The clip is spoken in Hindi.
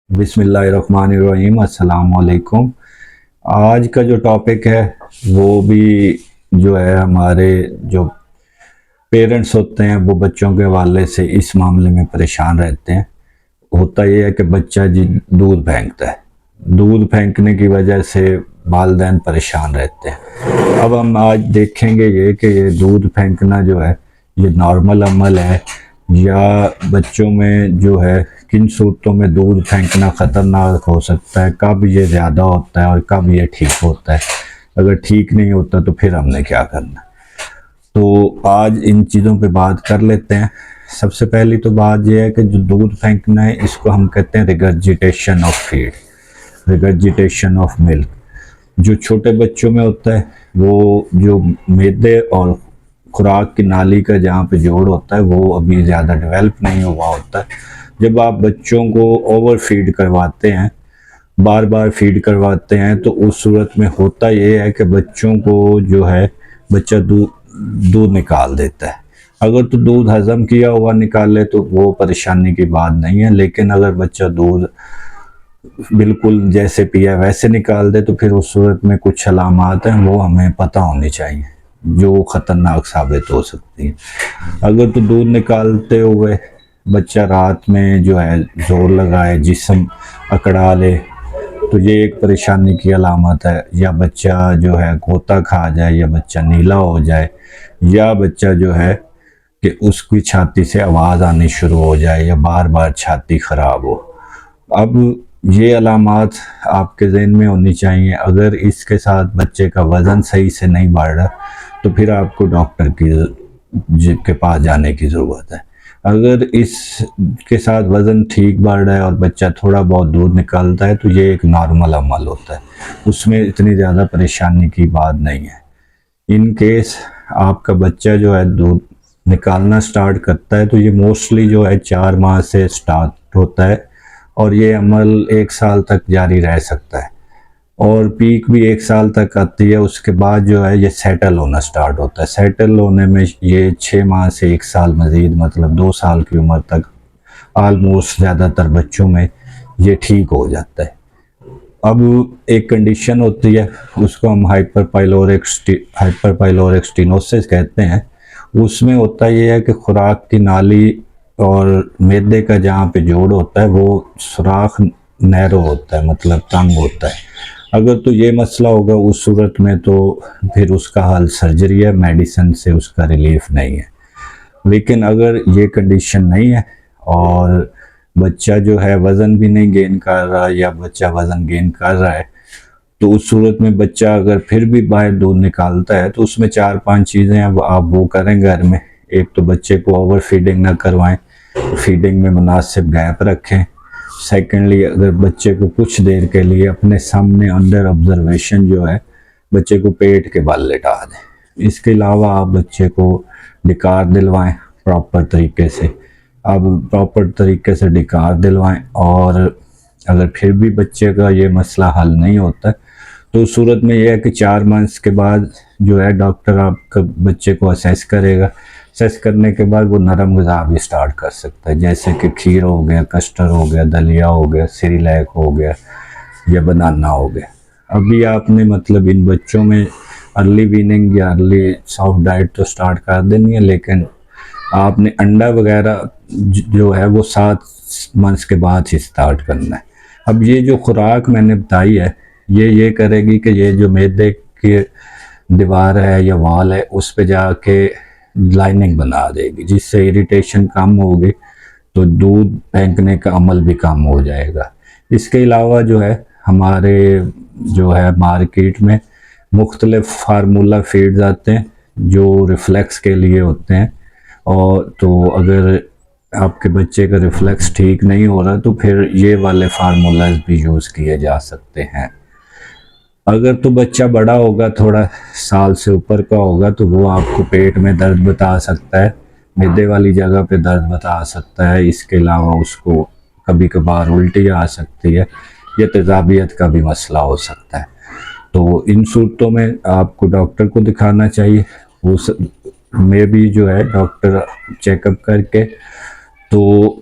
बिस्मिल्लाहिर्रहमानिर्रहीम, अस्सलाम वालेकुम। आज का जो टॉपिक है वो भी जो है हमारे जो पेरेंट्स होते हैं वो बच्चों के हवाले से इस मामले में परेशान रहते हैं। होता ये है कि बच्चा जी दूध फेंकता है, दूध फेंकने की वजह से वालिदैन परेशान रहते हैं। अब हम आज देखेंगे ये कि ये दूध फेंकना जो है ये नॉर्मल अमल है या बच्चों में जो है किन सूरतों में दूध फेंकना ख़तरनाक हो सकता है, कब ये ज़्यादा होता है और कब ये ठीक होता है। अगर ठीक नहीं होता तो फिर हमने क्या करना। तो आज इन चीज़ों पे बात कर लेते हैं। सबसे पहली तो बात यह है कि जो दूध फेंकना है इसको हम कहते हैं regurgitation of feed, regurgitation of milk. जो छोटे बच्चों में होता है वो जो मैदे और खुराक की नाली का जहाँ पे जोड़ होता है वो अभी ज़्यादा डेवलप नहीं हुआ होता है। जब आप बच्चों को ओवर फीड करवाते हैं, बार बार फीड करवाते हैं, तो उस सूरत में होता ये है कि बच्चों को जो है बच्चा दूध निकाल देता है। अगर तो दूध हज़म किया हुआ निकाले तो वो परेशानी की बात नहीं है, लेकिन अगर बच्चा दूध बिल्कुल जैसे पिया वैसे निकाल दे तो फिर उस सूरत में कुछ अलामात हैं वो हमें पता होनी चाहिए जो ख़तरनाक साबित हो सकती है। अगर तो दूध निकालते हुए बच्चा रात में जो है ज़ोर लगाए, जिस्म अकड़ा ले, तो ये एक परेशानी की अलामत है। या बच्चा जो है गोता खा जाए, या बच्चा नीला हो जाए, या बच्चा जो है कि उसकी छाती से आवाज़ आनी शुरू हो जाए, या बार बार छाती ख़राब हो। अब ये अलामात आपके ज़हन में होनी चाहिए। अगर इसके साथ बच्चे का वज़न सही से नहीं बढ़ रहा तो फिर आपको डॉक्टर के पास जाने की ज़रूरत है। अगर इसके साथ वज़न ठीक बढ़ रहा है और बच्चा थोड़ा बहुत दूध निकालता है तो ये एक नॉर्मल अमल होता है, उसमें इतनी ज़्यादा परेशानी की बात नहीं है। इन केस आपका बच्चा जो है दूध निकालना स्टार्ट करता है तो ये मोस्टली जो है 4 माह से स्टार्ट होता है और ये अमल 1 साल तक जारी रह सकता है और पीक भी 1 साल तक आती है। उसके बाद जो है ये सेटल होना स्टार्ट होता है। सेटल होने में ये 6 माह से 1 साल मज़ीद मतलब 2 साल की उम्र तक आलमोस्ट ज़्यादातर बच्चों में ये ठीक हो जाता है। अब एक कंडीशन होती है, उसको हम हाइपर स्टीनोसिस कहते हैं। उसमें होता ये है कि खुराक की नाली और मैदे का जहाँ पे जोड़ होता है वो सुराख नैरो होता है, मतलब तंग होता है। अगर तो ये मसला होगा उस सूरत में तो फिर उसका हल सर्जरी है, मेडिसिन से उसका रिलीफ नहीं है। लेकिन अगर ये कंडीशन नहीं है और बच्चा जो है वज़न भी नहीं गेन कर रहा या बच्चा वज़न गेन कर रहा है तो उस सूरत में बच्चा अगर फिर भी बाहर दूध निकालता है तो उसमें 4-5 चीज़ें अब आप वो करें घर में। एक तो बच्चे को ओवर फीडिंग ना करवाएं, फीडिंग में मुनासिब गैप रखें। सेकेंडली, अगर बच्चे को कुछ देर के लिए अपने सामने अंडर ऑब्जर्वेशन जो है बच्चे को पेट के बल लेटा दें। इसके अलावा आप बच्चे को डिकार दिलवाएं प्रॉपर तरीके से। अब प्रॉपर तरीके से डिकार दिलवाएं और अगर फिर भी बच्चे का ये मसला हल नहीं होता तो उस सूरत में यह है कि 4 मंथ्स के बाद जो है डॉक्टर आपका बच्चे को असेस करेगा। असेस करने के बाद वो नरम ग़िज़ा भी स्टार्ट कर सकता है, जैसे कि खीर हो गया, कस्टर्ड हो गया, दलिया हो गया, सेरेलैक हो गया या बनाना हो गया। अभी आपने मतलब इन बच्चों में अर्ली वीनिंग या अर्ली सॉफ्ट डाइट तो स्टार्ट कर देनी है, लेकिन आपने अंडा वगैरह जो है वो 7 मंथ्स के बाद ही स्टार्ट करना है। अब ये जो खुराक मैंने बताई है ये करेगी कि ये जो मैदे की दीवार है या वाल है उस पे जाके लाइनिंग बना देगी, जिससे इरिटेशन कम होगी तो दूध फेंकने का अमल भी कम हो जाएगा। इसके अलावा जो है हमारे जो है मार्केट में मुख्तलिफ फार्मूला फीड्स आते हैं जो रिफ्लेक्स के लिए होते हैं, और तो अगर आपके बच्चे का रिफ्लेक्स ठीक नहीं हो रहा तो फिर ये वाले फार्मूलाज भी यूज़ किए जा सकते हैं। अगर तो बच्चा बड़ा होगा, थोड़ा साल से ऊपर का होगा, तो वो आपको पेट में दर्द बता सकता है, मैदे वाली जगह पे दर्द बता सकता है। इसके अलावा उसको कभी कभार उल्टी आ सकती है या तेज़ाबियत का भी मसला हो सकता है। तो इन सूरतों में आपको डॉक्टर को दिखाना चाहिए। उस में भी जो है डॉक्टर चेकअप करके तो